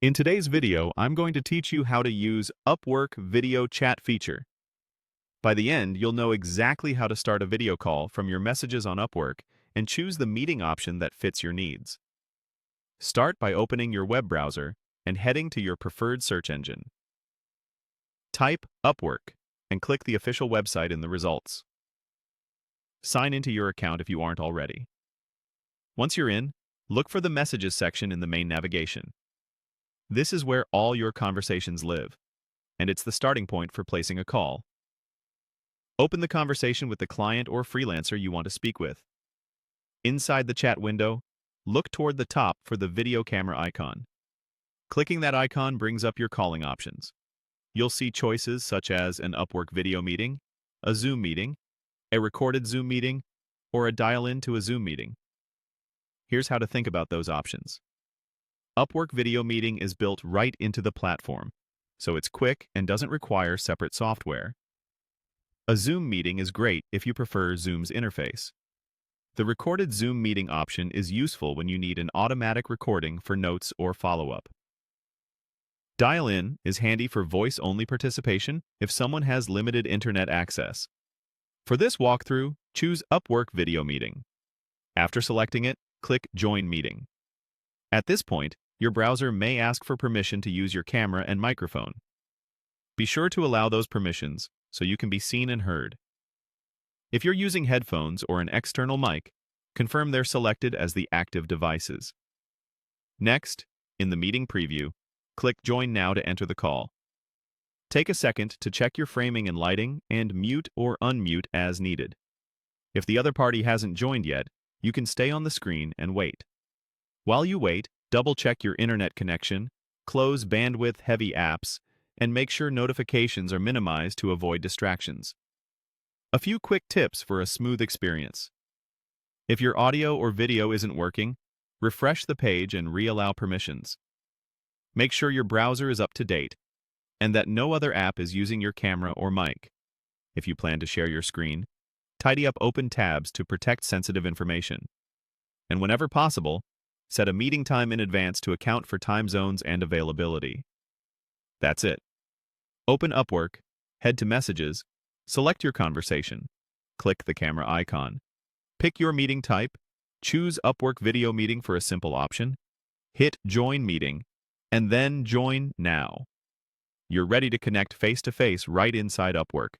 In today's video, I'm going to teach you how to use Upwork video chat feature. By the end, you'll know exactly how to start a video call from your messages on Upwork and choose the meeting option that fits your needs. Start by opening your web browser and heading to your preferred search engine. Type Upwork and click the official website in the results. Sign into your account if you aren't already. Once you're in, look for the Messages section in the main navigation. This is where all your conversations live, and it's the starting point for placing a call. Open the conversation with the client or freelancer you want to speak with. Inside the chat window, look toward the top for the video camera icon. Clicking that icon brings up your calling options. You'll see choices such as an Upwork video meeting, a Zoom meeting, a recorded Zoom meeting, or a dial-in to a Zoom meeting. Here's how to think about those options. Upwork Video Meeting is built right into the platform, so it's quick and doesn't require separate software. A Zoom meeting is great if you prefer Zoom's interface. The recorded Zoom meeting option is useful when you need an automatic recording for notes or follow-up. Dial-in is handy for voice-only participation if someone has limited internet access. For this walkthrough, choose Upwork Video Meeting. After selecting it, click Join Meeting. At this point, your browser may ask for permission to use your camera and microphone. Be sure to allow those permissions so you can be seen and heard. If you're using headphones or an external mic, confirm they're selected as the active devices. Next, in the meeting preview, click Join Now to enter the call. Take a second to check your framing and lighting and mute or unmute as needed. If the other party hasn't joined yet, you can stay on the screen and wait. While you wait, double-check your internet connection, close bandwidth-heavy apps, and make sure notifications are minimized to avoid distractions. A few quick tips for a smooth experience. If your audio or video isn't working, refresh the page and re-allow permissions. Make sure your browser is up to date and that no other app is using your camera or mic. If you plan to share your screen, tidy up open tabs to protect sensitive information. And whenever possible, set a meeting time in advance to account for time zones and availability. That's it. Open Upwork, head to Messages, select your conversation, click the camera icon, pick your meeting type, choose Upwork Video Meeting for a simple option, hit Join Meeting, and then Join Now. You're ready to connect face-to-face right inside Upwork.